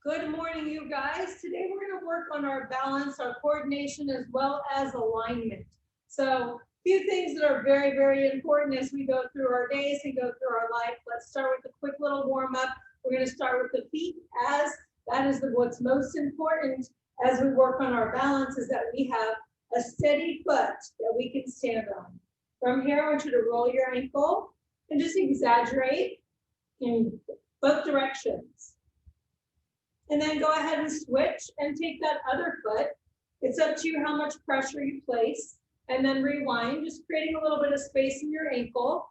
Good morning, you guys. Today we're going to work on our balance, our coordination, as well as alignment. So a few things that are very, very important as we go through our days and go through our life. Let's start with a quick little warm up. We're going to start with the feet, as that is what's most important as we work on our balance, is that we have a steady foot that we can stand on. From here, I want you to roll your ankle and just exaggerate in both directions. And then go ahead and switch and take that other foot. It's up to you how much pressure you place. And then rewind, just creating a little bit of space in your ankle.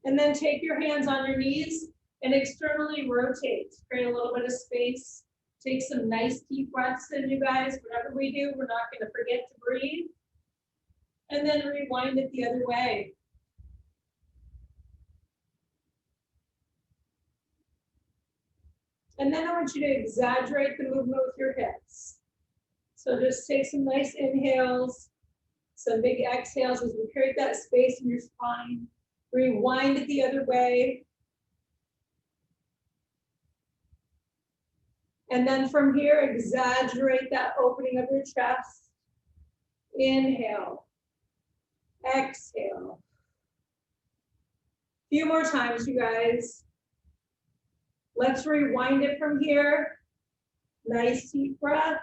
And then take your hands on your knees and externally rotate. Create a little bit of space. Take some nice deep breaths in, you guys. Whatever we do, we're not going to forget to breathe. And then rewind it the other way. And then I want you to exaggerate the movement with your hips. So just take some nice inhales, some big exhales as we create that space in your spine. Rewind it the other way. And then from here, exaggerate that opening of your chest. Inhale. Exhale. A few more times, you guys. Let's rewind it from here. Nice deep breath.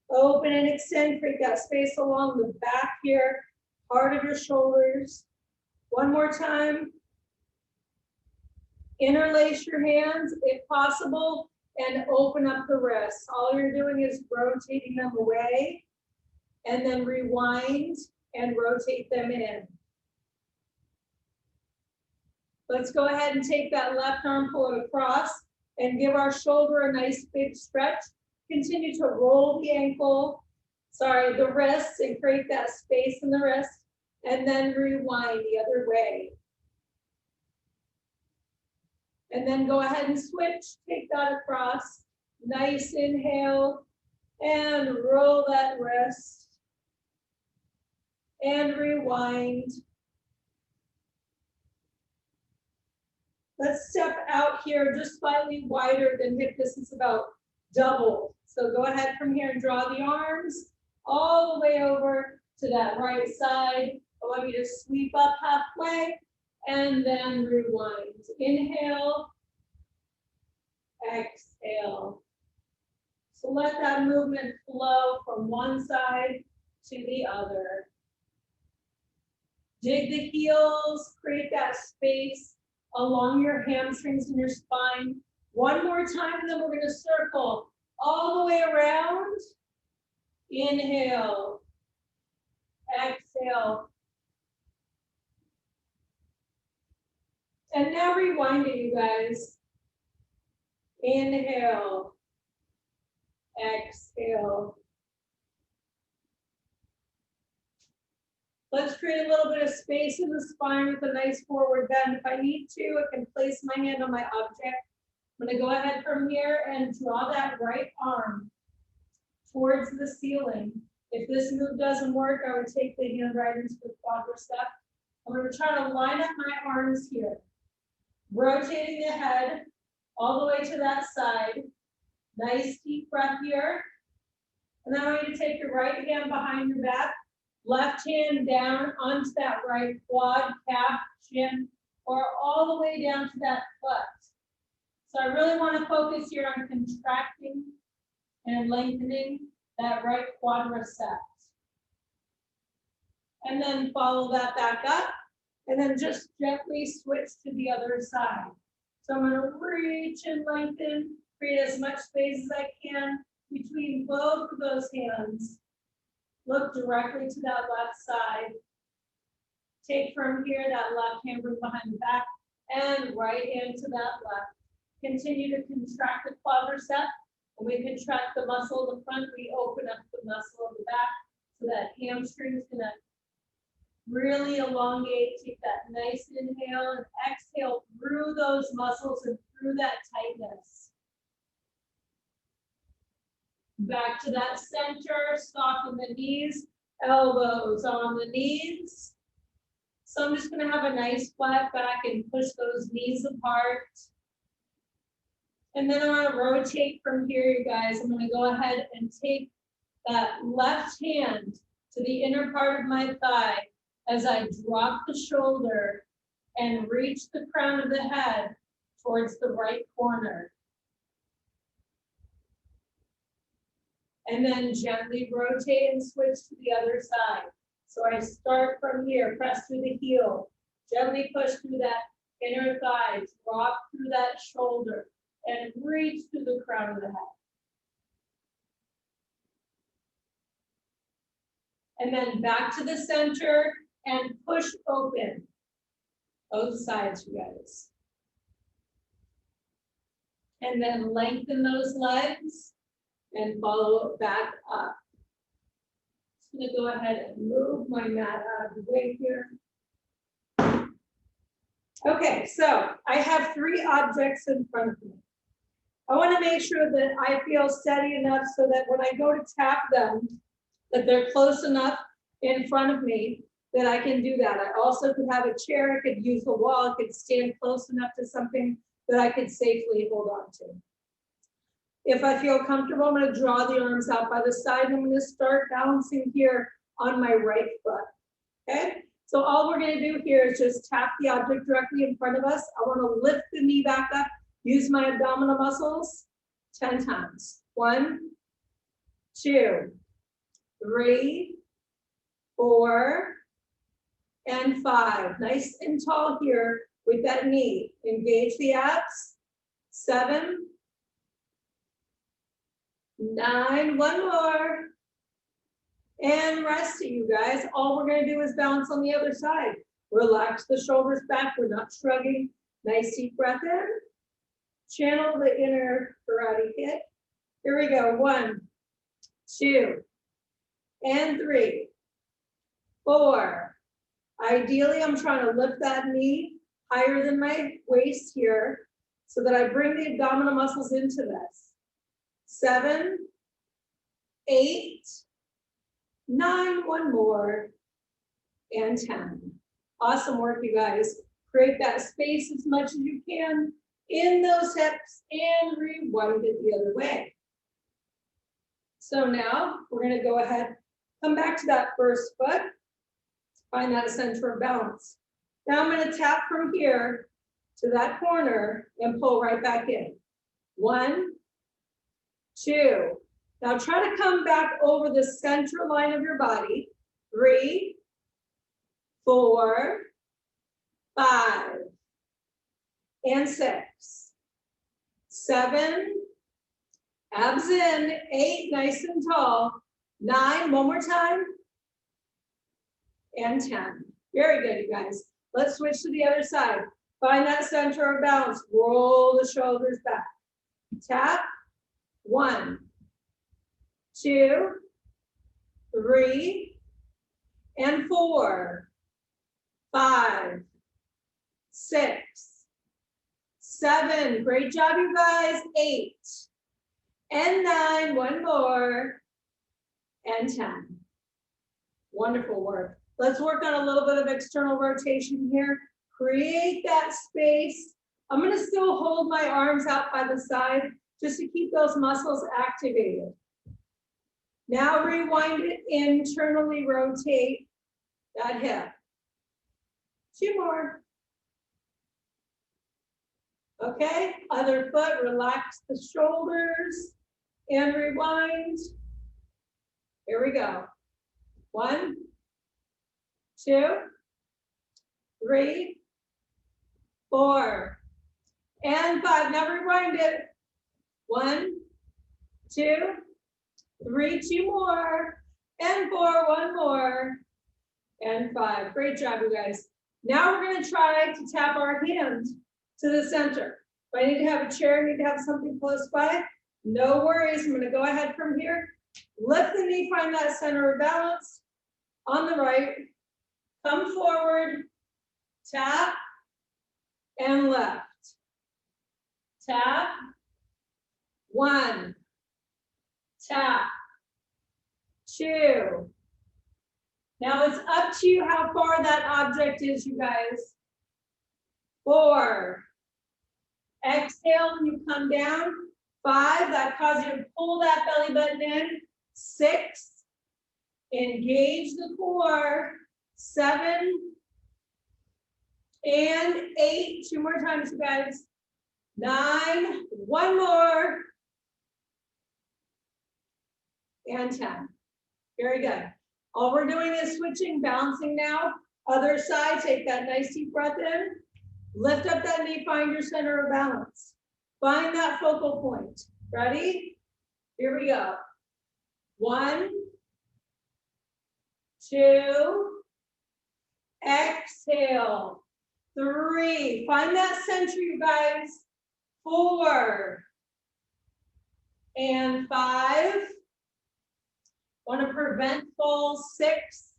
Open and extend, create that space along the back here, part of your shoulders. One more time. Interlace your hands if possible and open up the wrists. All you're doing is rotating them away and then rewind and rotate them in. Let's go ahead and take that left arm, pull it across, and give our shoulder a nice big stretch. Continue to roll the the wrists, and create that space in the wrist, and then rewind the other way. And then go ahead and switch, take that across. Nice inhale, and roll that wrist, and rewind. Let's step out here just slightly wider than hip distance, about double. So go ahead from here and draw the arms all the way over to that right side. I want you to sweep up halfway and then rewind. Inhale, exhale. So let that movement flow from one side to the other. Dig the heels, create that space along your hamstrings and your spine. One more time, and then we're going to circle all the way around. Inhale, exhale. And now rewind it, you guys. Inhale, exhale. Let's create a little bit of space in the spine with a nice forward bend. If I need to, I can place my hand on my object. I'm going to go ahead from here and draw that right arm towards the ceiling. If this move doesn't work, I would take the hand right into the quadricep. I'm going to try to line up my arms here, rotating the head all the way to that side. Nice deep breath here. And then I want you to take your right hand behind your back. Left hand down onto that right quad, calf, shin, or all the way down to that foot. So I really want to focus here on contracting and lengthening that right quadricep. And then follow that back up, and then just gently switch to the other side. So I'm going to reach and lengthen, create as much space as I can between both of those hands. Look directly to that left side. Take from here that left hand, bring behind the back, and right hand to that left. Continue to contract the quadricep. When we contract the muscle of the front, we open up the muscle of the back so that hamstring is gonna really elongate. Take that nice inhale and exhale through those muscles and through that tightness. Back to that center, soften the knees, elbows on the knees. So I'm just gonna have a nice flat back and push those knees apart. And then I'm gonna rotate from here, you guys. I'm gonna go ahead and take that left hand to the inner part of my thigh as I drop the shoulder and reach the crown of the head towards the right corner. And then gently rotate and switch to the other side. So I start from here, press through the heel, gently push through that inner thigh, drop through that shoulder, and reach through the crown of the head. And then back to the center and push open. Both sides, you guys. And then lengthen those legs and follow back up. I'm gonna go ahead and move my mat out of the way here. Okay, so I have 3 objects in front of me. I want to make sure that I feel steady enough so that when I go to tap them, that they're close enough in front of me that I can do that. I also could have a chair, I could use a wall, I could stand close enough to something that I could safely hold on to. If I feel comfortable, I'm going to draw the arms out by the side. I'm going to start balancing here on my right foot. Okay, so all we're going to do here is just tap the object directly in front of us. I want to lift the knee back up, use my abdominal muscles 10 times. 1, 2, 3, 4, and 5. Nice and tall here with that knee. Engage the abs. 7, 9, 1 more. And rest it, you guys. All we're going to do is balance on the other side. Relax the shoulders back. We're not shrugging. Nice deep breath in. Channel the inner karate kick. Here we go. 1, 2, and 3, 4. Ideally, I'm trying to lift that knee higher than my waist here so that I bring the abdominal muscles into this. 7, 8, 9, 1 more, and 10. Awesome work, you guys. Create that space as much as you can in those hips and rewind it the other way. So now we're going to go ahead, come back to that first foot, find that center of balance. Now I'm going to tap from here to that corner and pull right back in. 1, 2. Now try to come back over the center line of your body. 3, 4, 5, and 6, 7, abs in, 8, nice and tall, 9, one more time, and 10. Very good, you guys. Let's switch to the other side. Find that center of balance. Roll the shoulders back. Tap. 1, 2, 3, and 4, 5, 6, 7. Great job, you guys. 8, and 9. 1 more, and 10. Wonderful work. Let's work on a little bit of external rotation here. Create that space. I'm going to still hold my arms out by the side just to keep those muscles activated. Now rewind it, internally rotate that hip. 2 more. Okay, other foot, relax the shoulders and rewind. Here we go. 1, 2, 3, 4, and 5. Now rewind it. 1, 2, 3, 2 more, and 4, 1 more, and 5. Great job, you guys. Now we're going to try to tap our hand to the center. If I need to have a chair, need to have something close by, no worries. I'm going to go ahead from here. Lift the knee, find that center of balance on the right. Come forward, tap, and left. Tap. 1, tap. 2. Now it's up to you how far that object is, you guys. 4, Exhale when you come down. 5, that causes you to pull that belly button in. 6, engage the core. 7 and 8. 2 more times, you guys. 9, 1 more. And 10. Very good. All we're doing is switching, balancing now. Other side, take that nice deep breath in. Lift up that knee, find your center of balance. Find that focal point. Ready? Here we go. 1, 2, exhale. 3, find that center, you guys. 4 and 5. Want to prevent falls. 6,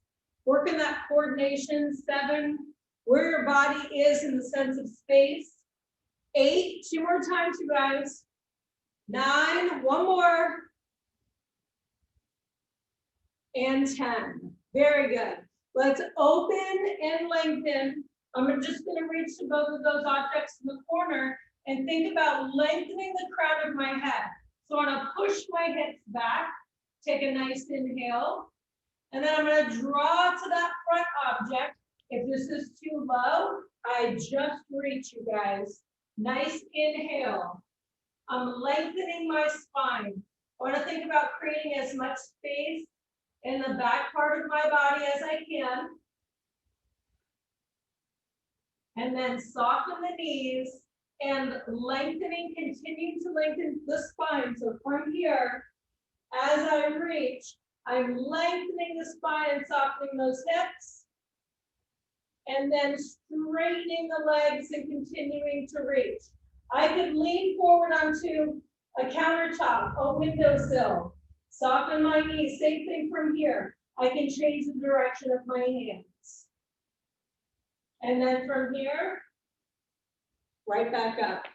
work in that coordination. 7, where your body is in the sense of space. 8, 2 more times, you guys. 9, 1 more. And 10. Very good. Let's open and lengthen. I'm just going to reach to both of those objects in the corner and think about lengthening the crown of my head. So I want to push my hips back, take a nice inhale, and then I'm going to draw to that front object. If this is too low, I just reach, you guys. Nice inhale. I'm lengthening my spine. I want to think about creating as much space in the back part of my body as I can. And then soften the knees and lengthening, continue to lengthen the spine. So from here, as I reach, I'm lengthening the spine and softening those hips. And then straightening the legs and continuing to reach. I could lean forward onto a countertop, a windowsill, soften my knees. Same thing from here. I can change the direction of my hands. And then from here, right back up.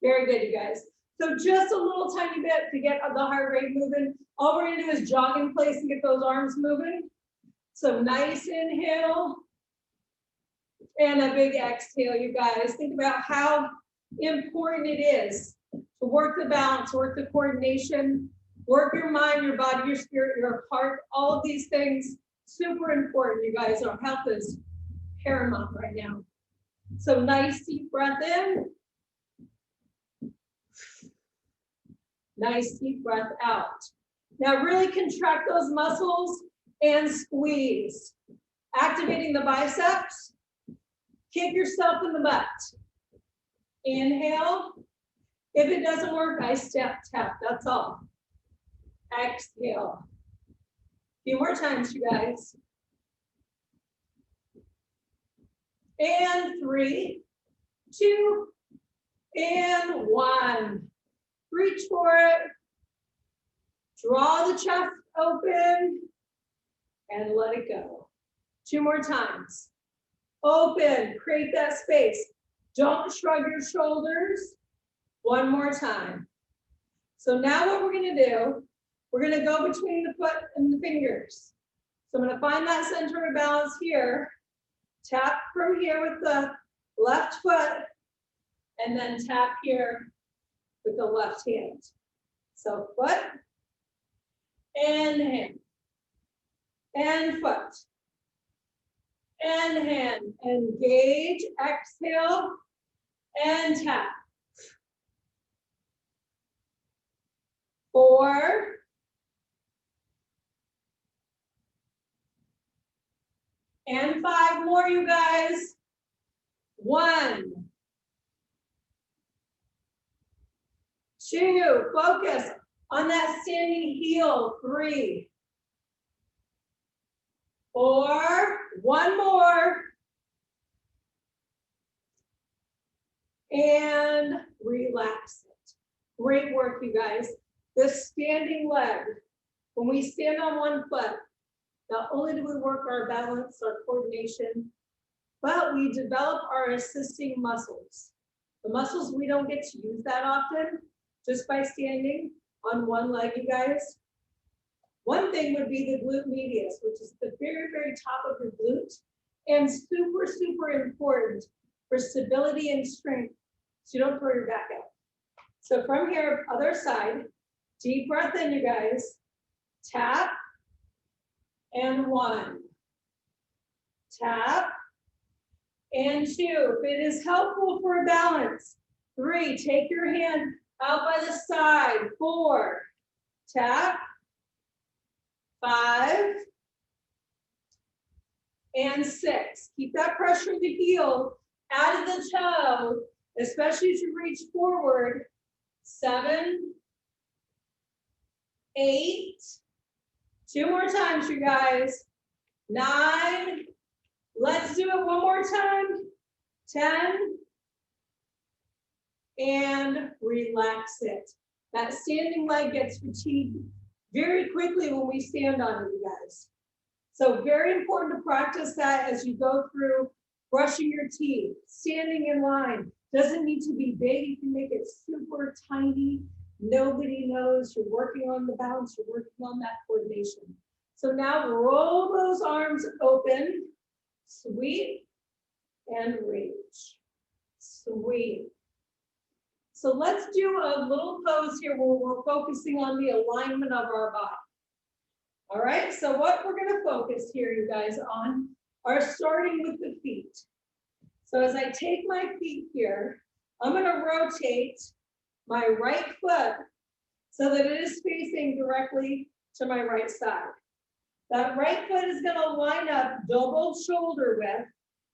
Very good, you guys. So just a little tiny bit to get the heart rate moving. All we're gonna do is jog in place and get those arms moving. So nice inhale and a big exhale, you guys. Think about how important it is to work the balance, work the coordination, work your mind, your body, your spirit, your heart, all of these things. Super important, you guys. Our health is paramount right now. So nice deep breath in. Nice deep breath out. Now really contract those muscles and squeeze. Activating the biceps. Kick yourself in the butt. Inhale. If it doesn't work, I step, tap, that's all. Exhale. A few more times, you guys. And 3, 2, and 1. Reach for it. Draw the chest open and let it go. 2 more times. Open, create that space. Don't shrug your shoulders. 1 more time. So now what we're gonna do, we're gonna go between the foot and the fingers. So I'm gonna find that center of balance here. Tap from here with the left foot, and then tap here with the left hand. So foot and hand and foot and hand. Engage, exhale, and tap. 4, and 5 more, you guys. 1, 2, focus on that standing heel. 3, 4, 1 more. And relax it. Great work, you guys. The standing leg. When we stand on one foot, not only do we work our balance, our coordination, but we develop our assisting muscles. The muscles we don't get to use that often just by standing on one leg, you guys. One thing would be the glute medius, which is the very, very top of your glute, and super, super important for stability and strength. so you don't throw your back out. So from here, other side, deep breath in, you guys. Tap, and 1. Tap, and 2. If it is helpful for a balance, 3, take your hand out by the side. 4, tap, 5, and 6. Keep that pressure in the heel, out of the toe, especially as you reach forward. 7, 8, 2 more times, you guys. 9, let's do it one more time. 10, and relax it. That standing leg gets fatigued very quickly when we stand on it, you guys. So very important to practice that as you go through brushing your teeth, standing in line. Doesn't need to be big, you can make it super tiny. Nobody knows you're working on the balance, you're working on that coordination. So now roll those arms open, sweep, and reach. Sweep. So let's do a little pose here where we're focusing on the alignment of our body. All right, so what we're gonna focus here, you guys, on are starting with the feet. So as I take my feet here, I'm gonna rotate my right foot so that it is facing directly to my right side. That right foot is gonna line up double shoulder width,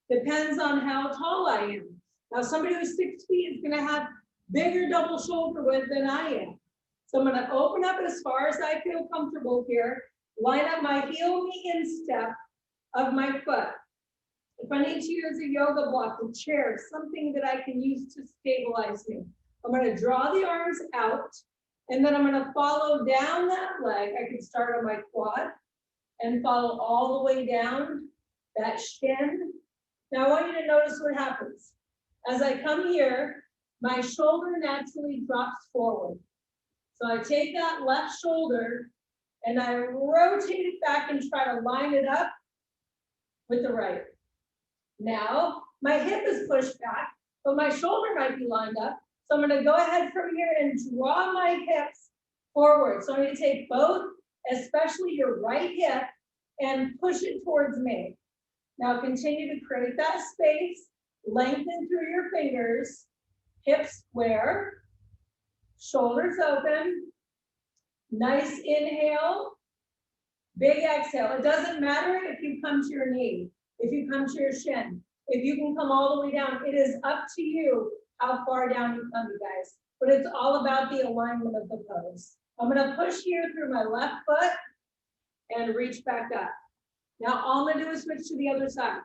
depends on how tall I am. Now somebody who's 6 feet is gonna have bigger double shoulder width than I am. So I'm gonna open up as far as I feel comfortable here, line up my heel knee instep of my foot. If I need to use a yoga block, a chair, something that I can use to stabilize me, I'm gonna draw the arms out, and then I'm gonna follow down that leg. I can start on my quad and follow all the way down that shin. Now I want you to notice what happens. As I come here, my shoulder naturally drops forward. So I take that left shoulder and I rotate it back and try to line it up with the right. Now, my hip is pushed back, but my shoulder might be lined up. So I'm gonna go ahead from here and draw my hips forward. So I'm gonna take both, especially your right hip, and push it towards me. Now continue to create that space, lengthen through your fingers, hips square, shoulders open, nice inhale, big exhale. It doesn't matter if you come to your knee, if you come to your shin, if you can come all the way down. It is up to you how far down you come, you guys. But it's all about the alignment of the pose. I'm gonna push here through my left foot and reach back up. Now all I'm gonna do is switch to the other side.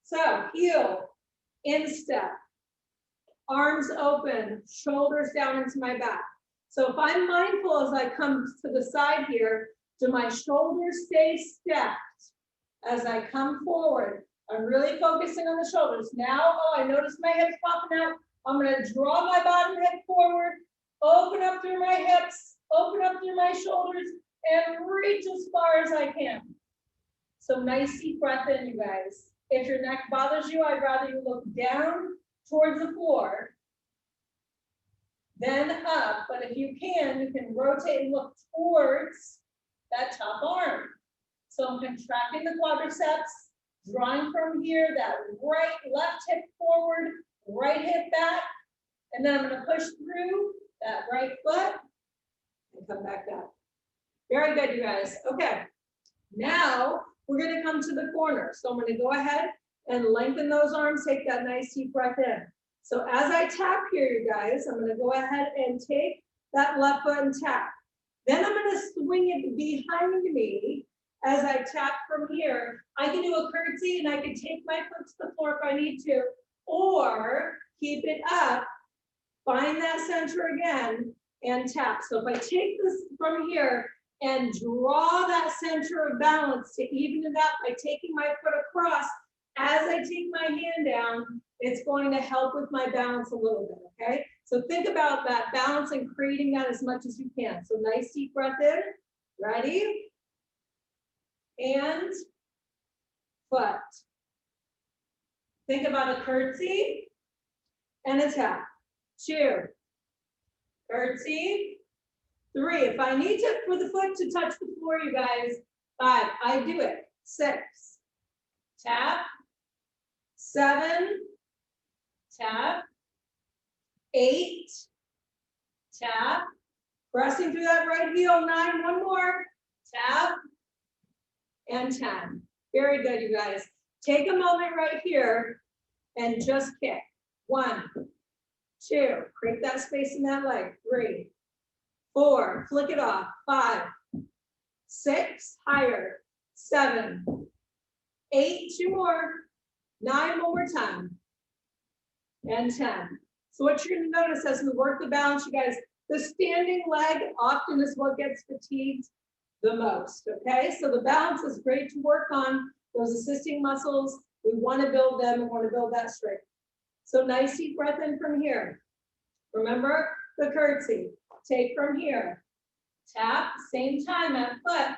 So heel, instep, arms open, shoulders down into my back. So if I'm mindful as I come to the side here, do my shoulders stay stacked as I come forward? I'm really focusing on the shoulders. Now, oh, I notice my hips popping out. I'm gonna draw my bottom hip forward, open up through my hips, open up through my shoulders, and reach as far as I can. So nice deep breath in, you guys. If your neck bothers you, I'd rather you look down towards the floor, then up. But if you can rotate and look towards that top arm. So I'm contracting the quadriceps, drawing from here, that left hip forward, right hip back, and then I'm gonna push through that right foot and come back up. Very good, you guys. Okay, now we're gonna come to the corner. So I'm gonna go ahead and lengthen those arms, take that nice deep breath in. So as I tap here, you guys, I'm gonna go ahead and take that left foot and tap. Then I'm gonna swing it behind me as I tap from here. I can do a curtsy and I can take my foot to the floor if I need to, or keep it up, find that center again, and tap. So if I take this from here and draw that center of balance to even it out by taking my foot across, as I take my hand down, it's going to help with my balance a little bit, okay? So think about that balance and creating that as much as you can. So nice deep breath in, ready? And foot. Think about a curtsy and a tap. 2, curtsy. 3, if I need to for the foot to touch the floor, you guys, 5, I do it. 6, tap. 7, tap. 8, tap. Pressing through that right heel. 9, one more, tap. And 10. Very good, you guys. Take a moment right here and just kick. 1, 2, create that space in that leg. 3, 4, flick it off. 5, 6, higher. 7, 8, 2 more. 9, one more time. And 10. So what you're going to notice as we work the balance, you guys, the standing leg often is what gets fatigued the most, okay? So the balance is great to work on. Those assisting muscles, we want to build them. We want to build that strength. So nice deep breath in from here. Remember the curtsy. Take from here. Tap, same time, that foot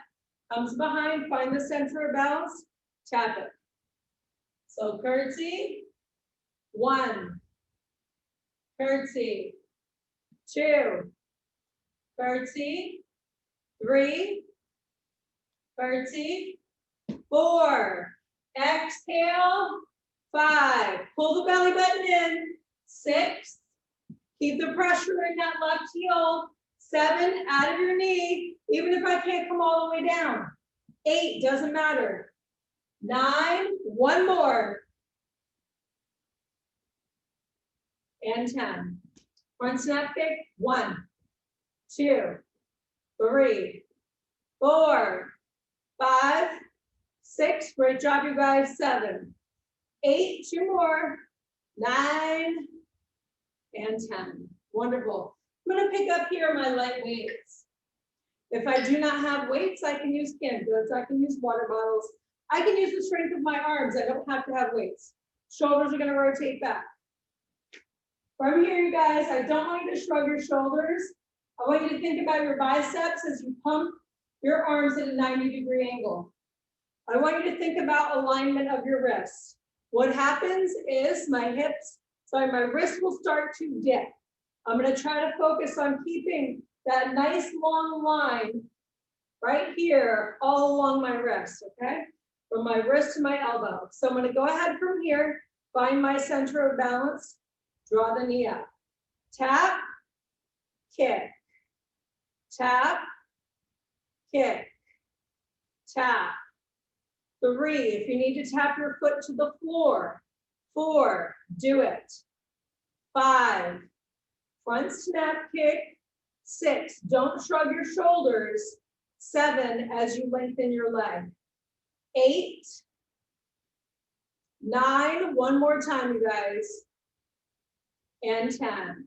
comes behind, find the center of balance, tap it. So curtsy, 1, curtsy, 2, curtsy, 3, curtsy, 4, exhale, 5, pull the belly button in, 6, keep the pressure in that left heel, 7, out of your knee, even if I can't come all the way down, 8, doesn't matter, 9, one more, and 10. Front snap kick, 1, 2, 3, 4, 5, 6, great job, you guys, 7, 8, 2 more, 9, and 10. Wonderful. I'm going to pick up here my light weights. If I do not have weights, I can use canned goods, I can use water bottles, I can use the strength of my arms. I don't have to have weights. Shoulders are going to rotate back. From here, you guys, I don't want you to shrug your shoulders. I want you to think about your biceps as you pump your arms at a 90-degree angle. I want you to think about alignment of your wrists. What happens is my wrist will start to dip. I'm going to try to focus on keeping that nice long line right here all along my wrist, okay? From my wrist to my elbow. So I'm going to go ahead from here, find my center of balance, draw the knee up. Tap, kick, tap, kick, tap. 3, if you need to tap your foot to the floor. 4, do it. 5, front snap kick. 6, don't shrug your shoulders. 7, as you lengthen your leg. 8, 9, one more time, you guys. And 10.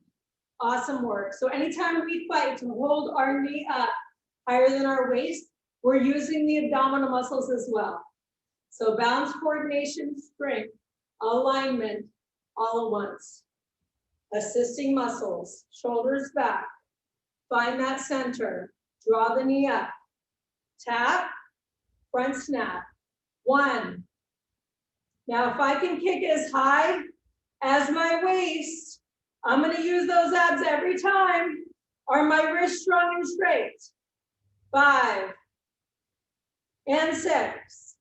Awesome work. So anytime we fight to hold our knee up higher than our waist, we're using the abdominal muscles as well. So balance, coordination, strength, alignment, all at once. Assisting muscles, shoulders back. Find that center. Draw the knee up. Tap, front snap. 1. Now, if I can kick as high as my waist, I'm going to use those abs every time. Are my wrists strong and straight? 5, and 6,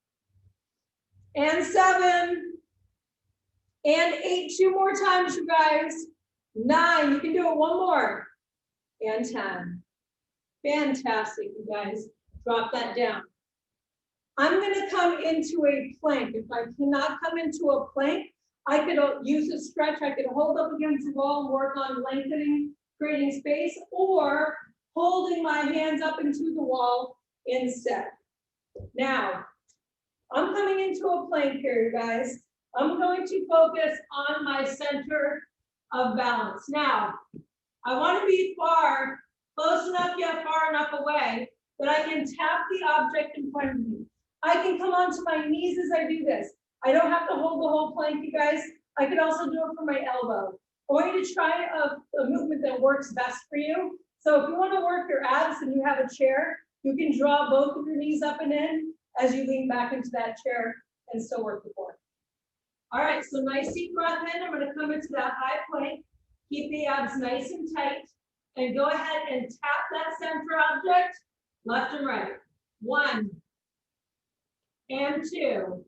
and 7, and 8. 2 more times, you guys. 9, you can do it one more. And 10. Fantastic, you guys. Drop that down. I'm going to come into a plank. If I cannot come into a plank, I could use a stretch. I could hold up against the wall and work on lengthening, creating space, or holding my hands up into the wall instead. Now, I'm coming into a plank here, you guys. I'm going to focus on my center of balance. Now, I want to be close enough yet far enough away that I can tap the object in front of me. I can come onto my knees as I do this. I don't have to hold the whole plank, you guys. I could also do it from my elbow. I want you to try a movement that works best for you. So if you want to work your abs and you have a chair, you can draw both of your knees up and in as you lean back into that chair and still work the core. All right, so nice deep breath in. I'm gonna come into that high plank. Keep the abs nice and tight. And go ahead and tap that center object, left and right. 1 and 2.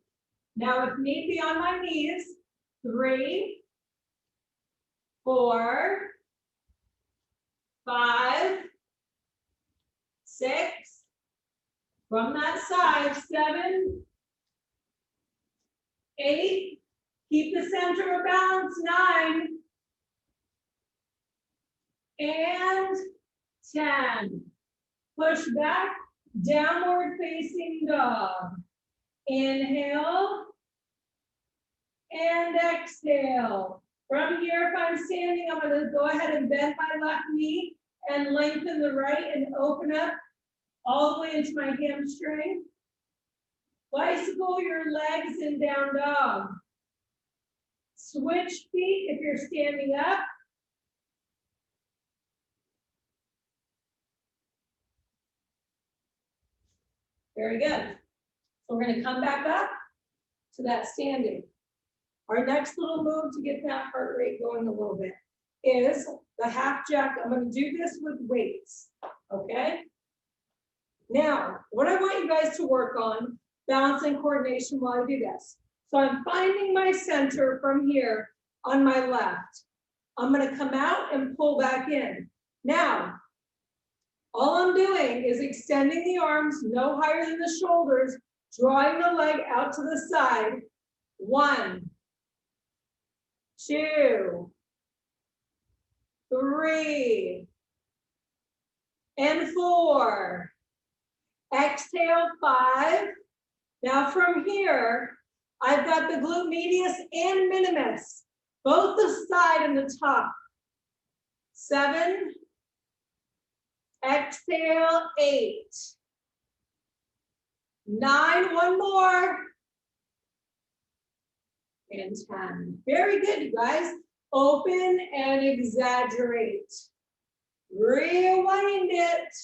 Now, if need be, on my knees. 3, 4, 5, 6. From that side, 7, 8. Keep the center of balance, 9. And 10. Push back, downward facing dog. Inhale and exhale. From here, if I'm standing, I'm going to go ahead and bend my left knee and lengthen the right and open up all the way into my hamstring. Bicycle your legs in down dog. Switch feet if you're standing up. Very good. So we're going to come back up to that standing. Our next little move to get that heart rate going a little bit is the half jack. I'm going to do this with weights, okay? Now, what I want you guys to work on, balance and coordination while I do this. So I'm finding my center from here on my left. I'm going to come out and pull back in. Now, all I'm doing is extending the arms no higher than the shoulders, drawing the leg out to the side. 1, 2, 3, and 4. Exhale, 5. Now from here, I've got the glute medius and minimus, both the side and the top. 7. Exhale, 8. 9, one more. And 10. Very good, you guys. Open and exaggerate. Rewind it.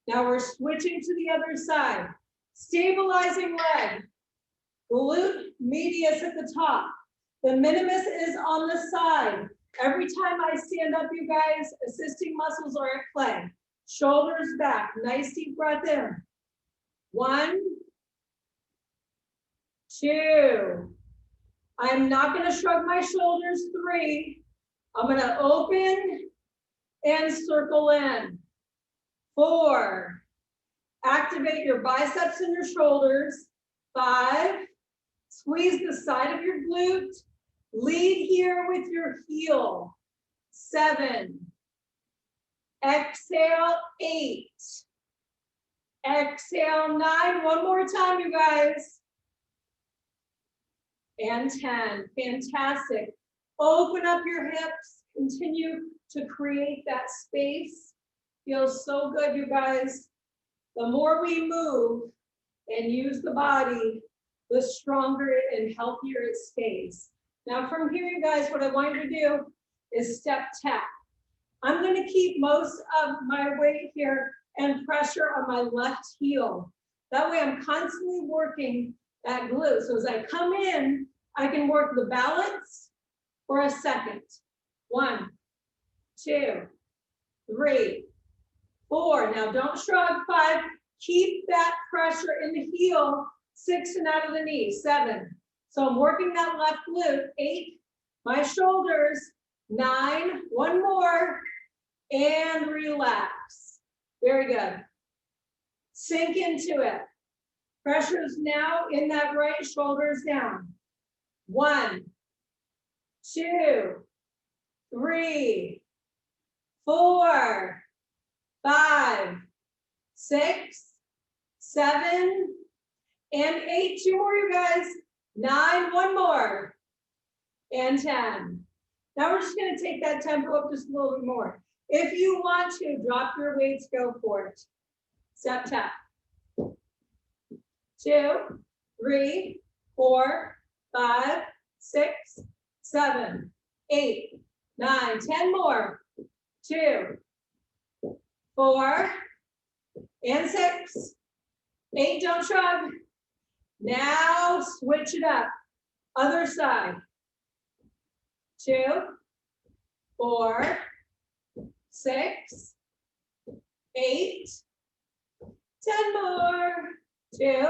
Now we're switching to the other side. Stabilizing leg. Glute medius at the top. The minimus is on the side. Every time I stand up, you guys, assisting muscles are at play. Shoulders back. Nice deep breath in. 1, 2. I'm not going to shrug my shoulders. 3. I'm going to open and circle in. 4. Activate your biceps and your shoulders. 5. Squeeze the side of your glute. Lead here with your heel. 7. Exhale, 8. Exhale, 9. One more time, you guys. And 10. Fantastic. Open up your hips. Continue to create that space. Feels so good, you guys. The more we move and use the body, the stronger and healthier it stays. Now from here, you guys, what I want you to do is step tap. I'm going to keep most of my weight here and pressure on my left heel. That way I'm constantly working that glute. So as I come in, I can work the balance for a second. 1, 2, 3, 4. Now don't shrug. 5. Keep that pressure in the heel. 6 and out of the knee. 7. So I'm working that left glute. 8. My shoulders. 9. One more. And relax. Very good. Sink into it. Pressure is now in that right, shoulders down. 1, 2, 3, 4, 5, 6, 7, and 8. 2 more, you guys. 9, one more. And 10. Now we're just going to take that tempo up just a little bit more. If you want to, drop your weights, go for it. Step tap. 2, 3, 4, 5, 6, 7, 8, 9, 10 more. 2, 4, and 6, 8. Don't shrug. Now switch it up. Other side. 2, 4, 6, 8, 10 more. 2,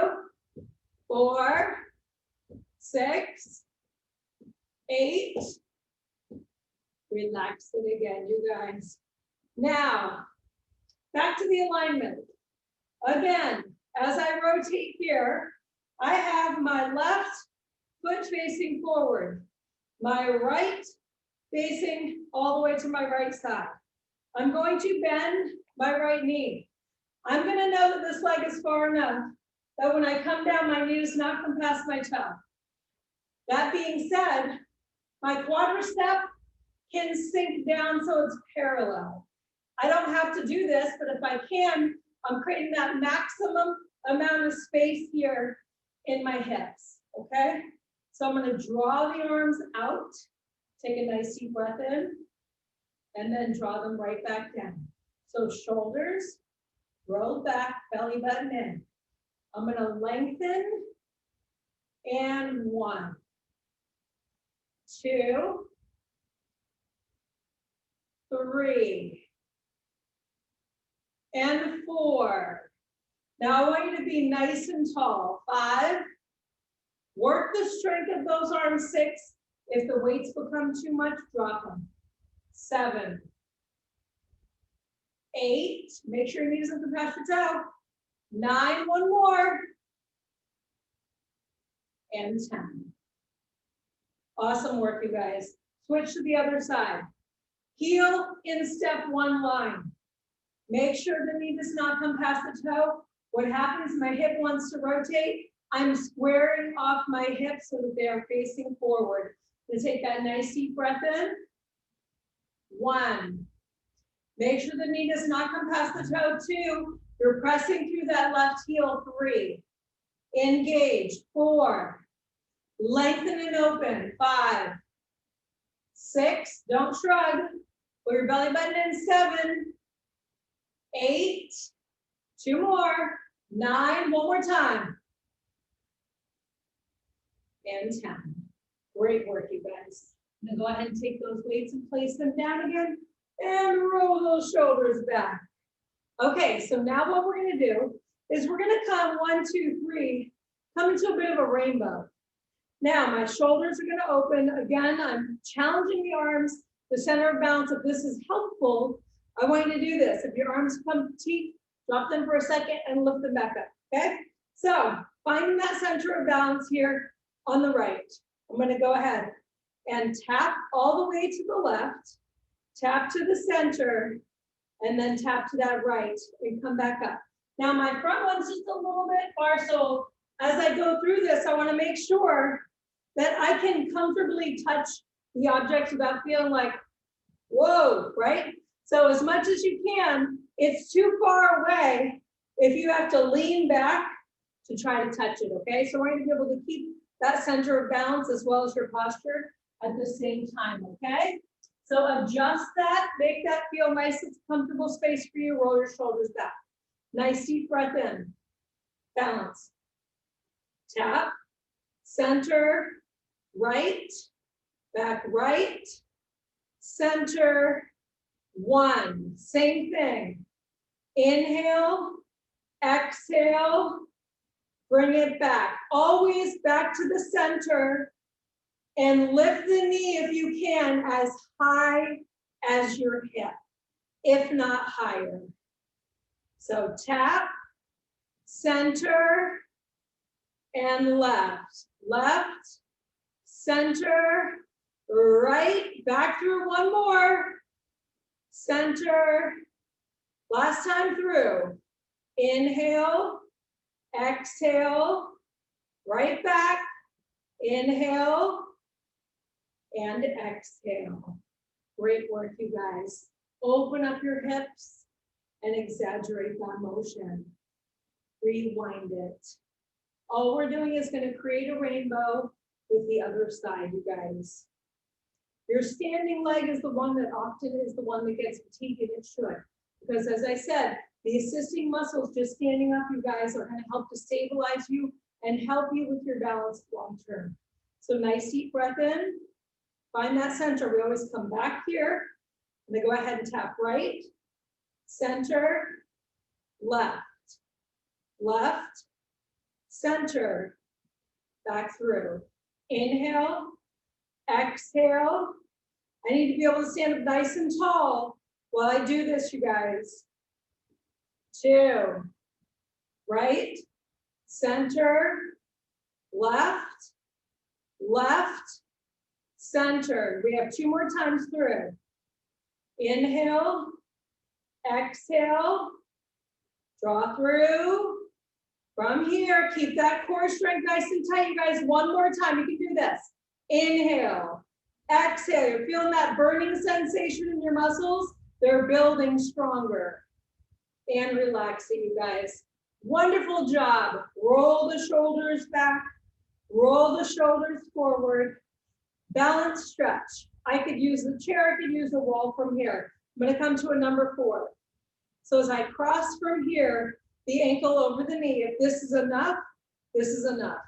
4, 6, 8. Relax it again, you guys. Now, back to the alignment. Again, as I rotate here, I have my left foot facing forward, my right facing all the way to my right side. I'm going to bend my right knee. I'm going to know that this leg is far enough that when I come down, my knee does not come past my toe. That being said, my quadricep can sink down so it's parallel. I don't have to do this, but if I can, I'm creating that maximum amount of space here in my hips, okay? So I'm gonna draw the arms out, take a nice deep breath in, and then draw them right back down. So shoulders, roll back, belly button in. I'm gonna lengthen, and 1, 2, 3, and 4. Now I want you to be nice and tall. 5, work the strength of those arms. 6, if the weights become too much, drop them. 7, 8, make sure your knee doesn't come past your toe. 9, one more, and 10. Awesome work, you guys. Switch to the other side. Heel in step 1 line. Make sure the knee does not come past the toe. What happens, my hip wants to rotate. I'm squaring off my hips so that they are facing forward. So take that nice deep breath in. 1. Make sure the knee does not come past the toe. 2, you're pressing through that left heel. 3, engage. 4, lengthen and open. 5, 6, don't shrug. Put your belly button in. 7, 8, 2 more, 9, one more time, and 10. Great work, you guys. I'm gonna go ahead and take those weights and place them down again and roll those shoulders back. Okay, so now what we're gonna do is we're gonna come 1, 2, 3, come into a bit of a rainbow. Now my shoulders are gonna open. Again, I'm challenging the arms, the center of balance. If this is helpful, I want you to do this. If your arms come fatigue, drop them for a second and lift them back up, okay? So finding that center of balance here on the right. I'm gonna go ahead and tap all the way to the left, tap to the center, and then tap to that right and come back up. Now my front one's just a little bit far, so as I go through this, I wanna make sure that I can comfortably touch the objects without feeling like, whoa, right? So as much as you can, it's too far away if you have to lean back to try to touch it, okay? So we're gonna be able to keep that center of balance as well as your posture at the same time, okay? So adjust that, make that feel nice, it's a comfortable space for you, roll your shoulders back. Nice deep breath in, balance. Tap, center, right, back right, center, 1, same thing. Inhale, exhale, bring it back. Always back to the center and lift the knee if you can as high as your hip, if not higher. So tap, center, and left. Left, center, right, back through 1 more. Center, last time through. Inhale, exhale, right back, inhale, and exhale. Great work, you guys. Open up your hips and exaggerate that motion. Rewind it. All we're doing is going to create a rainbow with the other side, you guys. Your standing leg is the one that often is the one that gets fatigued, and it should. Because as I said, the assisting muscles just standing up, you guys, are going to help to stabilize you and help you with your balance long term. So nice deep breath in. Find that center. We always come back here. And then go ahead and tap right, center, left, left, center, back through. Inhale, exhale. I need to be able to stand up nice and tall while I do this, you guys. 2, right, center, left, left, center. We have 2 more times through. Inhale, exhale, draw through. From here, keep that core strength nice and tight, you guys. 1 more time, you can do this. Inhale, exhale. You're feeling that burning sensation in your muscles. They're building stronger. And relaxing, you guys. Wonderful job. Roll the shoulders back, roll the shoulders forward. Balance stretch. I could use the chair, I could use the wall from here. I'm gonna come to a number 4. So as I cross from here, the ankle over the knee, if this is enough, this is enough.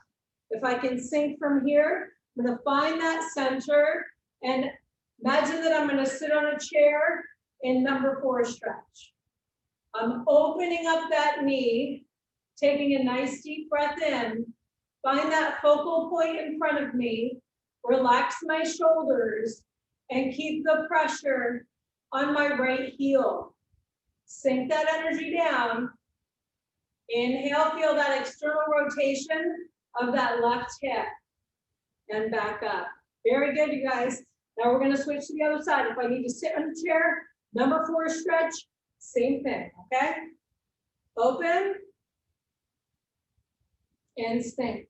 If I can sink from here, I'm gonna find that center and imagine that I'm gonna sit on a chair in number 4 stretch. I'm opening up that knee, taking a nice deep breath in, find that focal point in front of me, relax my shoulders, and keep the pressure on my right heel. Sink that energy down. Inhale, feel that external rotation of that left hip. And back up. Very good, you guys. Now we're gonna switch to the other side. If I need to sit on the chair, number 4 stretch, same thing, okay? Open and sink.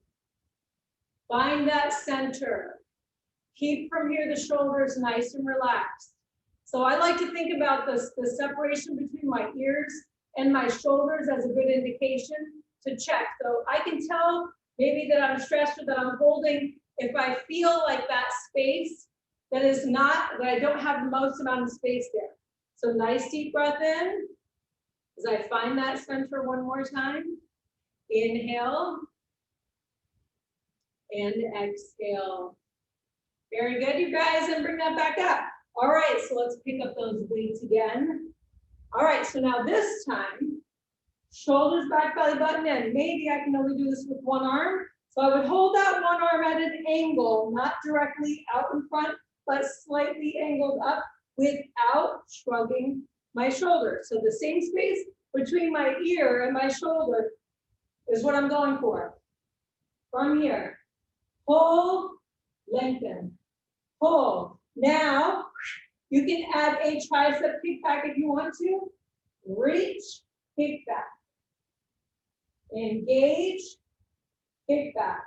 Find that center. Keep from here the shoulders nice and relaxed. So I like to think about this, the separation between my ears and my shoulders as a good indication to check. So I can tell maybe that I'm stressed or that I'm holding if I feel like that space that is not, that I don't have the most amount of space there. So nice deep breath in as I find that center 1 more time. Inhale and exhale. Very good, you guys, and bring that back up. All right, so let's pick up those weights again. All right, so now this time, shoulders back, belly button in. Maybe I can only do this with 1 arm. So I would hold that 1 arm at an angle, not directly out in front, but slightly angled up without shrugging my shoulder. So the same space between my ear and my shoulder is what I'm going for. From here, pull, lengthen, pull. Now, you can add a tricep kick back if you want to. Reach, kick back. Engage, kick back.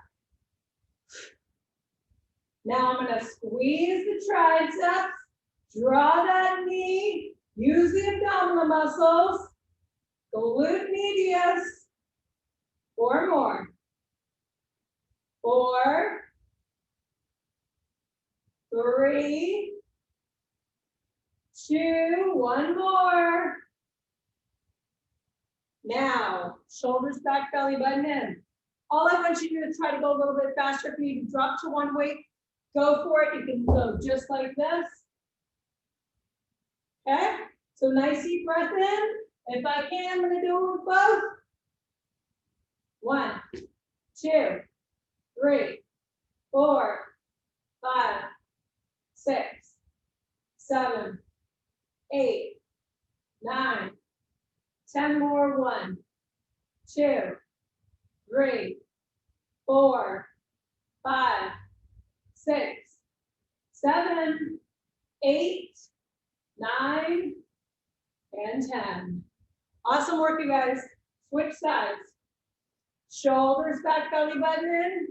Now I'm gonna squeeze the triceps, draw that knee, use the abdominal muscles, glute medius. 4 more. 4, 3, 2, 1 more. Now, shoulders back, belly button in. All I want you to do is try to go a little bit faster. If you need to drop to 1 weight, go for it. You can go just like this. Okay, so nice deep breath in. If I can, I'm gonna do it with both. 1, 2, 3, 4, 5, 6, 7, 8, 9, 10 more. 1, 2, 3, 4, 5, 6, 7, 8, 9, and 10. Awesome work, you guys. Switch sides. Shoulders back, belly button in.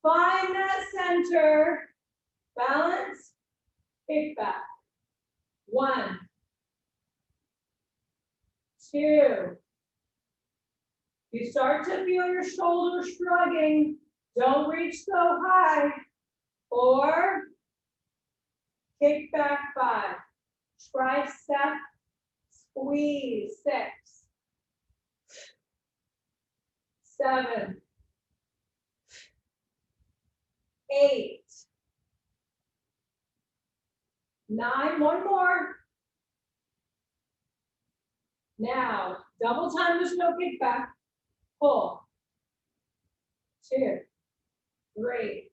Find that center. Balance, kick back. 1, 2. You start to feel your shoulders shrugging. Don't reach so high. 4, kick back. 5, tricep, squeeze. 6, 7, 8, 9, one more. Now, double time, there's no kickback. Pull. 2, 3,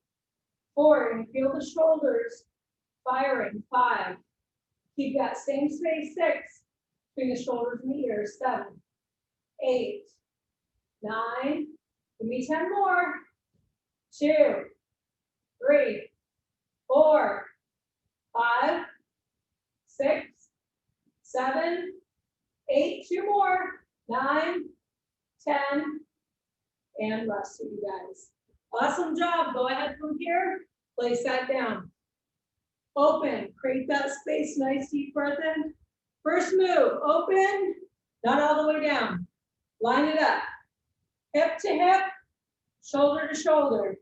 4, and feel the shoulders firing. 5. Keep that same space. 6, between the shoulders and the ears. 7, 8, 9. Give me 10 more. 2, 3, 4, 5, 6, 7, 8. 2 more. 9, 10, and rest you guys. Awesome job. Go ahead from here. Place that down. Open. Create that space. Nice deep breath in. First move. Open. Not all the way down. Line it up. Hip to hip. Shoulder to shoulder.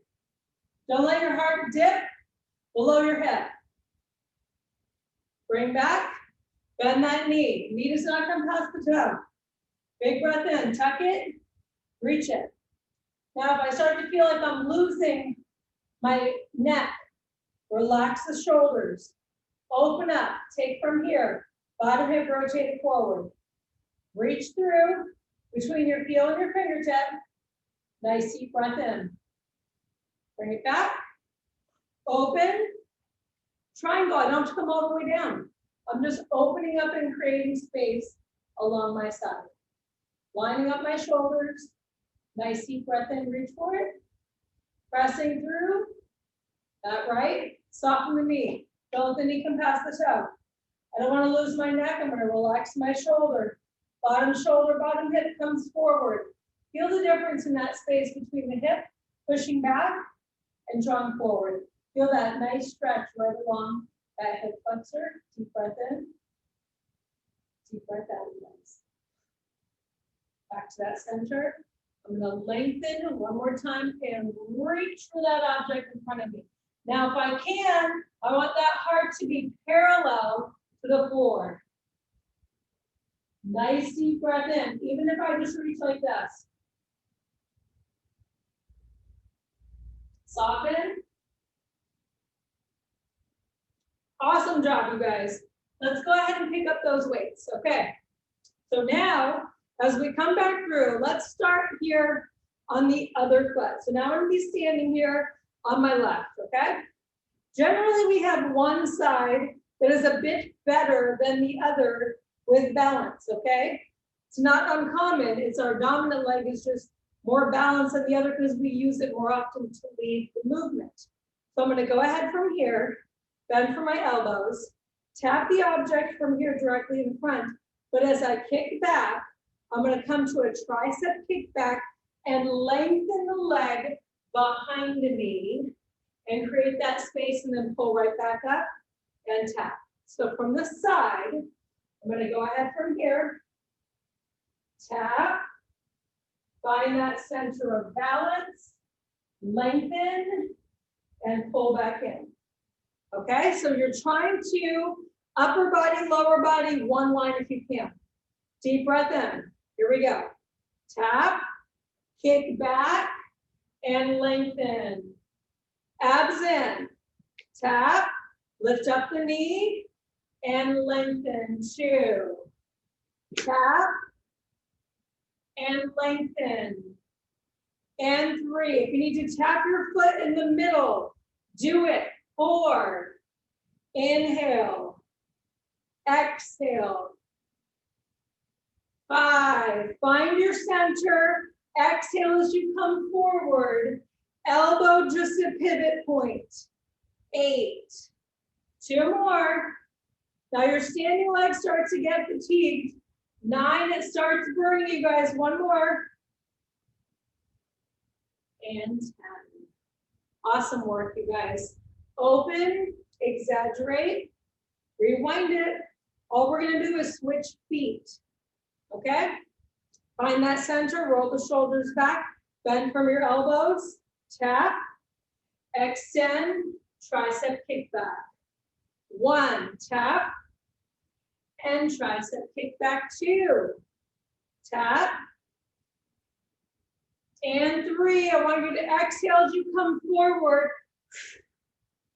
Don't let your heart dip below your hip. Bring back. Bend that knee. Knee does not come past the toe. Big breath in. Tuck it. Reach it. Now, if I start to feel like I'm losing my neck, relax the shoulders. Open up. Take from here. Bottom hip rotated forward. Reach through between your heel and your fingertip. Nice deep breath in. Bring it back. Open. Triangle. I don't have to come all the way down. I'm just opening up and creating space along my side. Lining up my shoulders. Nice deep breath in, reach forward. Pressing through. That right. Soften the knee. Don't let the knee come past the toe. I don't want to lose my neck. I'm going to relax my shoulder. Bottom shoulder, bottom hip comes forward. Feel the difference in that space between the hip, pushing back, and drawing forward. Feel that nice stretch right along that hip flexor. Deep breath in. Deep breath out, guys. Back to that center. I'm going to lengthen one more time and reach for that object in front of me. Now, if I can, I want that heart to be parallel to the floor. Nice deep breath in, even if I just reach like this. Soften. Awesome job, you guys. Let's go ahead and pick up those weights, okay? So now, as we come back through, let's start here on the other foot. So now I'm gonna be standing here on my left, okay? Generally, we have one side that is a bit better than the other with balance, okay? It's not uncommon, it's our dominant leg is just more balanced than the other because we use it more often to lead the movement. So I'm gonna go ahead from here, bend for my elbows, tap the object from here directly in front, but as I kick back, I'm going to come to a tricep kickback and lengthen the leg behind me and create that space and then pull right back up and tap. So from the side, I'm going to go ahead from here, tap, find that center of balance, lengthen, and pull back in. Okay, so you're trying to upper body, lower body, one line if you can. Deep breath in. Here we go. Tap, kick back, and lengthen. Abs in. Tap, lift up the knee, and lengthen. 2. Tap, and lengthen. And 3. If you need to tap your foot in the middle, do it. 4. Inhale. Exhale. 5, find your center, exhale as you come forward, elbow just a pivot point. 8, 2 more. Now your standing legs start to get fatigued. 9, it starts burning you guys, 1 more. And 10. Awesome work, you guys. Open, exaggerate, rewind it. All we're gonna do is switch feet. Okay, find that center, roll the shoulders back, bend from your elbows, tap, extend, tricep kick back. 1, tap, and tricep kick back. 2, tap, and 3. I want you to exhale as you come forward,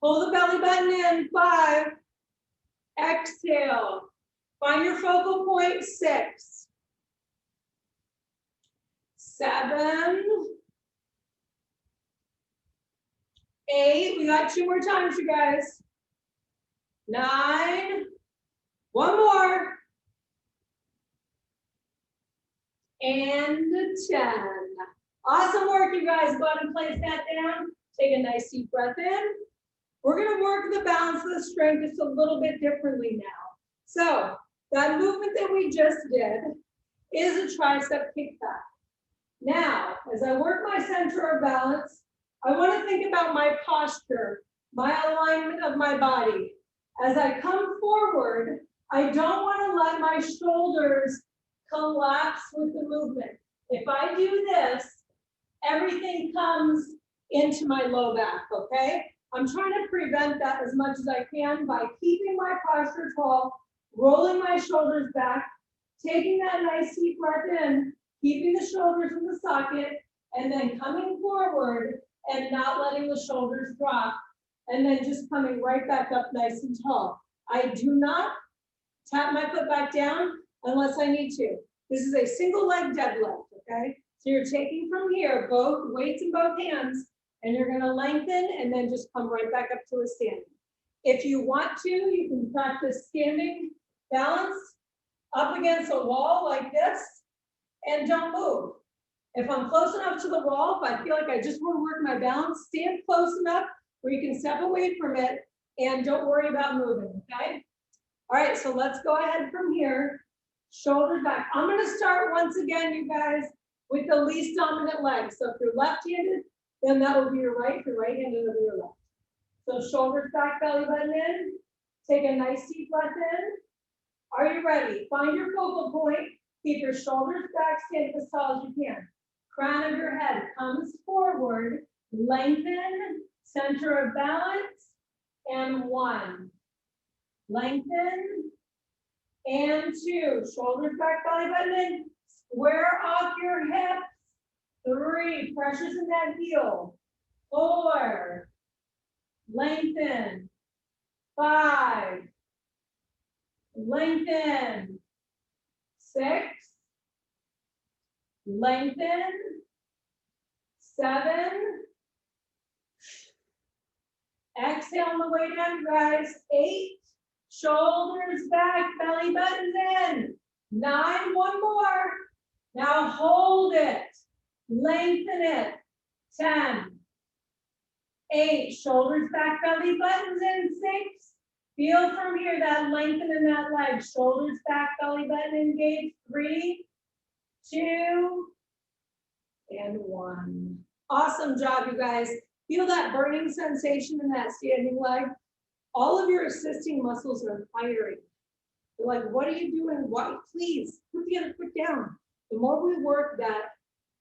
Pull the belly button in, 5. Exhale. Find your focal point, 6. 7. 8. We got 2 more times, you guys. 9. 1 more. And 10. Awesome work, you guys. Go ahead and place that down. Take a nice deep breath in. We're going to work the balance of the strength just a little bit differently now. So that movement that we just did is a tricep kickback. Now, as I work my center of balance, I want to think about my posture, my alignment of my body. As I come forward, I don't want to let my shoulders collapse with the movement. If I do this, everything comes into my low back, okay? I'm trying to prevent that as much as I can by keeping my posture tall, rolling my shoulders back, taking that nice deep breath in, keeping the shoulders in the socket, and then coming forward and not letting the shoulders drop, and then just coming right back up nice and tall. I do not tap my foot back down unless I need to. This is a single leg deadlift, okay? So you're taking from here, both weights in both hands, and you're gonna lengthen and then just come right back up to a standing. If you want to, you can practice standing balance up against a wall like this and don't move. If I'm close enough to the wall, if I feel like I just want to work my balance, stand close enough where you can step away from it and don't worry about moving, okay? All right, so let's go ahead from here. Shoulders back. I'm gonna start once again, you guys, with the least dominant leg. So if you're left-handed, then that will be your right. If you're right-handed, it'll be your left. So shoulders back, belly button in. Take a nice deep breath in. Are you ready? Find your focal point. Keep your shoulders back, stand as tall as you can. Crown of your head comes forward. Lengthen, center of balance, and 1. Lengthen, and 2. Shoulders back, belly button in. Square off your hips. 3. Pressures in that heel. 4. Lengthen. 5. Lengthen. 6. Lengthen. 7. Exhale on the way down, guys. 8. Shoulders back, belly buttons in. 9. 1 more. Now hold it. Lengthen it. 10. 8. Shoulders back, belly buttons in. 6. Feel from here that lengthen in that leg. Shoulders back, belly button engaged. 3, 2, and 1. Awesome job, you guys. Feel that burning sensation in that standing leg. All of your assisting muscles are firing. They're like, what are you doing? What? Please put the other foot down. The more we work that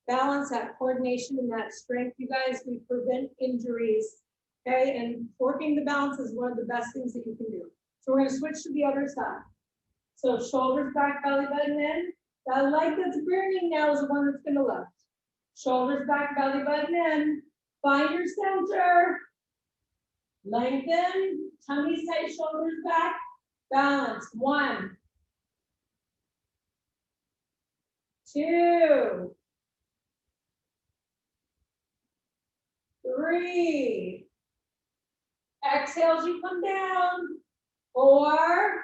balance, that coordination, and that strength, you guys, we prevent injuries. Okay, and working the balance is one of the best things that you can do. So we're going to switch to the other side. So shoulders back, belly button in. That leg that's burning now is the one that's going to lift. Shoulders back, belly button in. Find your center. Lengthen. Tummy tight, shoulders back. Balance. 1, 2, 3. Exhale as you come down. 4,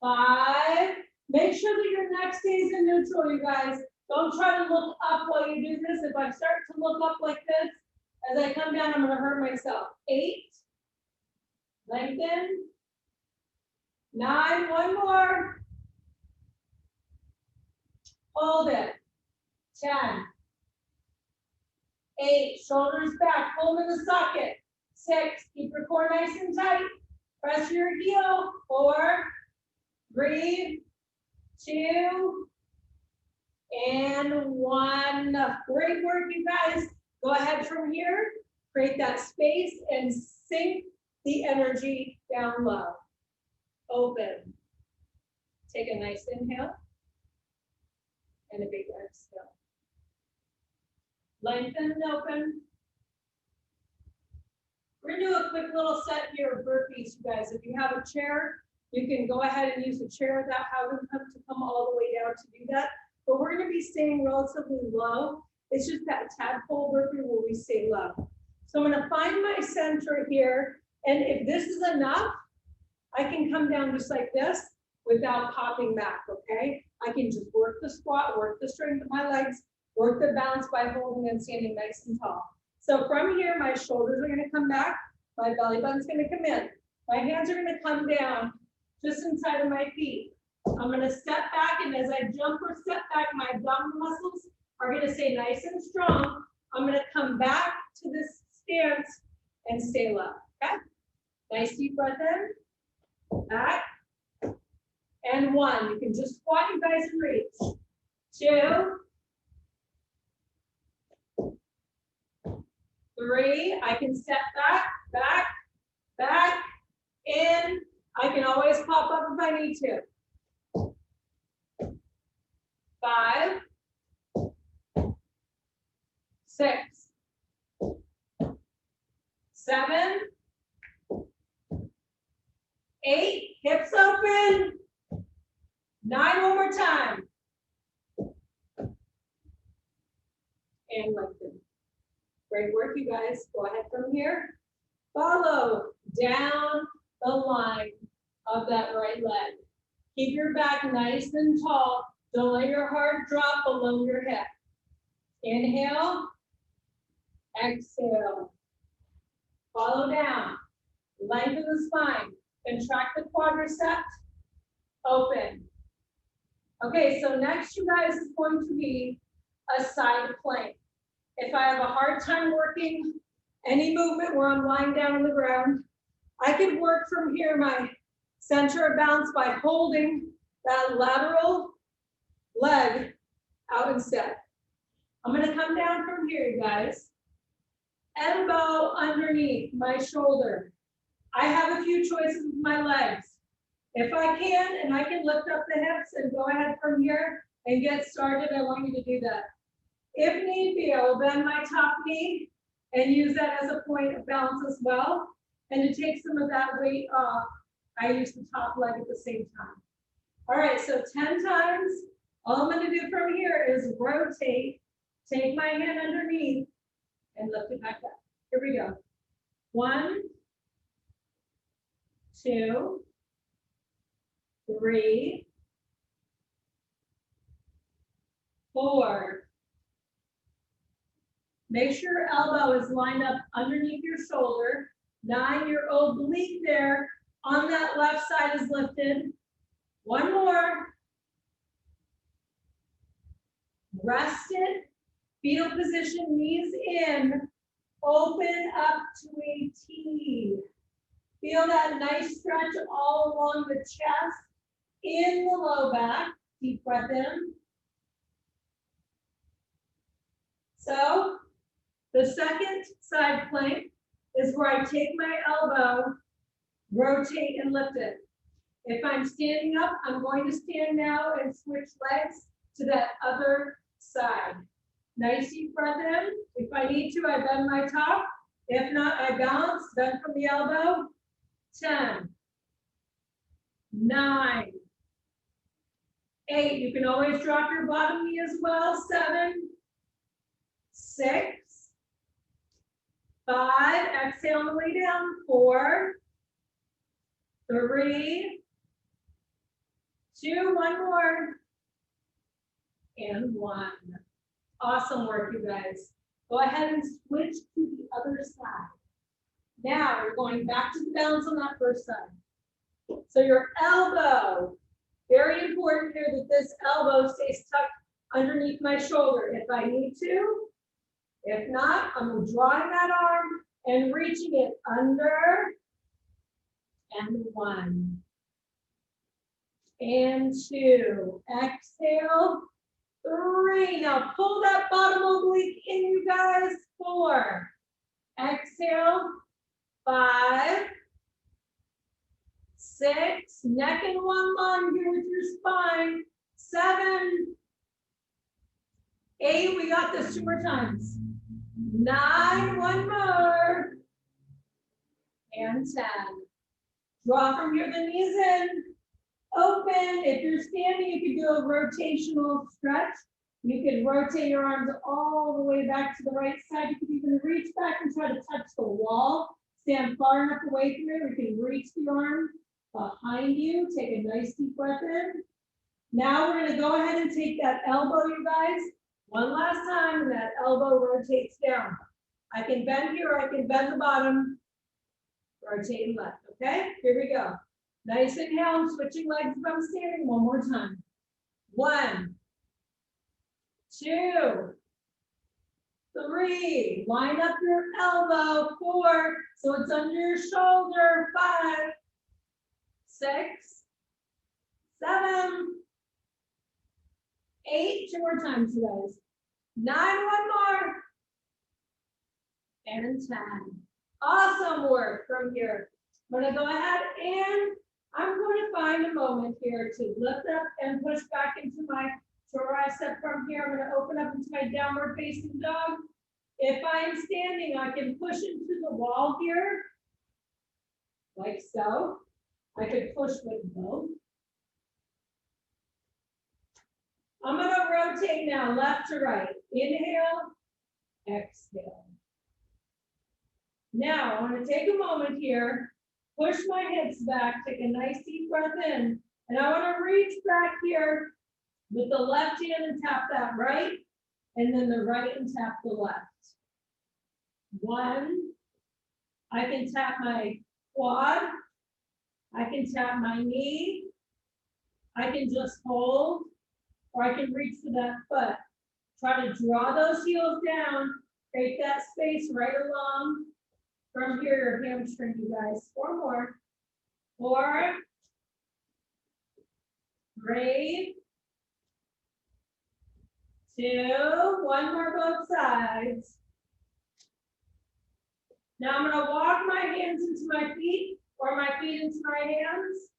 5. Make sure that your neck stays in neutral, you guys. Don't try to look up while you do this. If I start to look up like this, as I come down, I'm going to hurt myself. 8. Lengthen. 9. 1 more. Hold it. 10. 8. Shoulders back. Pull them in the socket. 6. Keep your core nice and tight. Press your heel. 4. Breathe. 2. And 1. Great work, you guys. Go ahead from here. Create that space and sink the energy down low. Open. Take a nice inhale and a big exhale. Lengthen and open. We're gonna do a quick little set here of burpees, you guys. If you have a chair, you can go ahead and use the chair without having to come all the way down to do that. But we're gonna be staying relatively low. It's just that tadpole burpee where we stay low. So I'm gonna find my center here. And if this is enough, I can come down just like this without popping back, okay? I can just work the squat, work the strength of my legs, work the balance by holding and standing nice and tall. So from here, my shoulders are gonna come back, my belly button's gonna come in. My hands are gonna come down just inside of my feet. I'm gonna step back, and as I jump or step back, my abdominal muscles are gonna stay nice and strong. I'm gonna come back to this stance and stay low, okay? Nice deep breath in, back, and 1. You can just squat, you guys, and reach. 2, 3, I can step back, back, back, in. I can always pop up if I need to. 5, 6, 7, 8, hips open. 9, one more time. And lengthen. Great work, you guys. Go ahead from here. Follow down the line of that right leg. Keep your back nice and tall. Don't let your heart drop below your hip. Inhale. Exhale. Follow down. Lengthen the spine. Contract the quadricep. Open. Okay, so next, you guys, is going to be a side plank. If I have a hard time working any movement where I'm lying down on the ground, I can work from here my center of balance by holding that lateral leg out instead. I'm gonna come down from here, you guys. Elbow underneath my shoulder. I have a few choices with my legs. If I can, and I can lift up the hips and go ahead from here and get started, I want you to do that. If need be, I will bend my top knee and use that as a point of balance as well. And to take some of that weight off, I use the top leg at the same time. All right, so 10 times. All I'm gonna do from here is rotate, take my hand underneath, and lift it back up. Here we go. 1, 2, 3, 4. Make sure your elbow is lined up underneath your shoulder. 9, your oblique there on that left side is lifted. 1 more. Rest it. Fetal position, knees in. Open up to a T. Feel that nice stretch all along the chest, in the low back. Deep breath in. So the second side plank is where I take my elbow, rotate and lift it. If I'm standing up, I'm going to stand now and switch legs to that other side. Nice deep breath in. If I need to, I bend my top. If not, I balance, bend from the elbow. 10, 9, 8. You can always drop your bottom knee as well. 7, 6, 5. Exhale on the way down. 4, 3, 2. 1 more. And 1. Awesome work, you guys. Go ahead and switch to the other side. Now we're going back to the balance on that first side. So your elbow, very important here that this elbow stays tucked underneath my shoulder if I need to. If not, I'm drawing that arm and reaching it under. And 1. And 2. Exhale. 3. Now pull that bottom oblique in, you guys. 4. Exhale. 5, 6. Neck and one lung here with your spine. 7, 8. We got this 2 more times. 9, one more. And 10. Draw from here, the knees in. Open. If you're standing, you could do a rotational stretch. You can rotate your arms all the way back to the right side. You can even reach back and try to touch the wall. Stand far enough away from it. You can reach the arm behind you. Take a nice deep breath in. Now we're going to go ahead and take that elbow, you guys. One last time, and that elbow rotates down. I can bend here, or I can bend the bottom. Rotating left, okay? Here we go. Nice inhale, I'm switching legs if I'm standing. One more time. 1, 2, 3. Line up your elbow. 4, so it's under your shoulder. 5, 6, 7, 8. 2 more times, you guys. 9, one more. And 10. Awesome work from here. I'm going to go ahead and I'm going to find a moment here to lift up and push back into my tricep from here. I'm going to open up into my downward facing dog. If I'm standing, I can push into the wall here, like so. I could push with both. I'm going to rotate now, left to right. Inhale, exhale. Now, I want to take a moment here, push my hips back, take a nice deep breath in, and I want to reach back here with the left hand and tap that right, and then the right and tap the left. 1, I can tap my quad, I can tap my knee, I can just hold, or I can reach for that foot. Try to draw those heels down, create that space right along. From here, your hamstring, you guys. 4 more. 4, 3, 2, 1 more both sides. Now I'm going to walk my hands into my feet or my feet into my hands.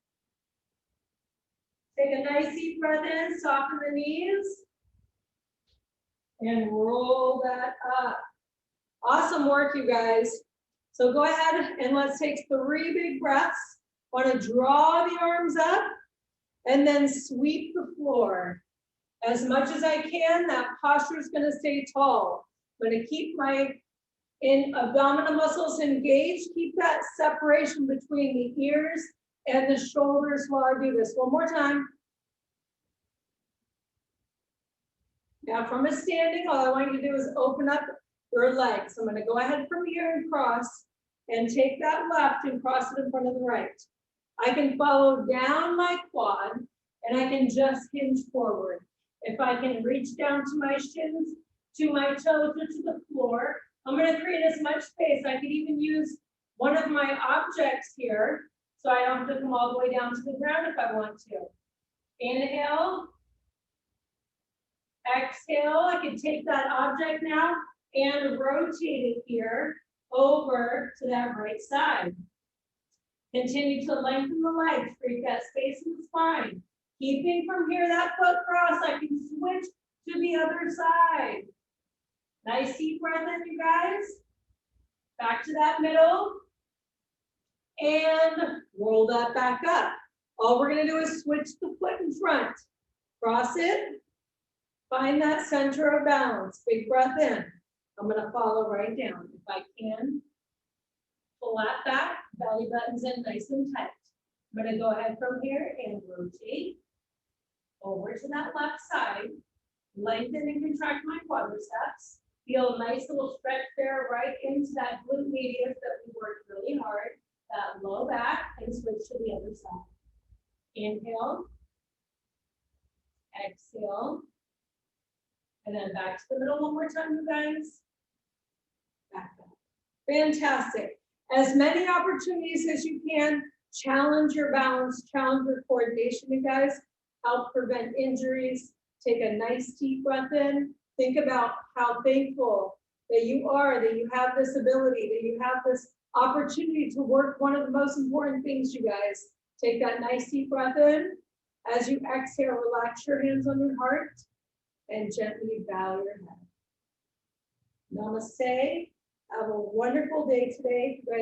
Take a nice deep breath in, soften the knees, and roll that up. Awesome work, you guys. So go ahead and let's take 3 big breaths. Want to draw the arms up and then sweep the floor. As much as I can, that posture is going to stay tall. I'm going to keep my abdominal muscles engaged. Keep that separation between the ears and the shoulders while I do this. One more time. Now from a standing, all I want you to do is open up your legs. I'm going to go ahead from here and cross and take that left and cross it in front of the right. I can follow down my quad and I can just hinge forward. If I can reach down to my shins, to my toes, or to the floor, I'm going to create as much space. I could even use one of my objects here so I don't have to come all the way down to the ground if I want to. Inhale. Exhale. I can take that object now and rotate it here over to that right side. Continue to lengthen the legs, create that space in the spine. Keeping from here that foot cross, I can switch to the other side. Nice deep breath in, you guys. Back to that middle. And roll that back up. All we're going to do is switch the foot in front. Cross it. Find that center of balance. Big breath in. I'm going to follow right down. If I can, pull that back. Belly button's in nice and tight. I'm going to go ahead from here and rotate over to that left side. Lengthen and contract my quadriceps. Feel a nice little stretch there right into that glute medius that we worked really hard. That low back, and switch to the other side. Inhale. Exhale. And then back to the middle one more time, you guys. Back up. Fantastic. As many opportunities as you can, challenge your balance, challenge your coordination, you guys. Help prevent injuries. Take a nice deep breath in. Think about how thankful that you are, that you have this ability, that you have this opportunity to work one of the most important things, you guys. Take that nice deep breath in. As you exhale, relax your hands on your heart and gently bow your head. Namaste. Have a wonderful day today.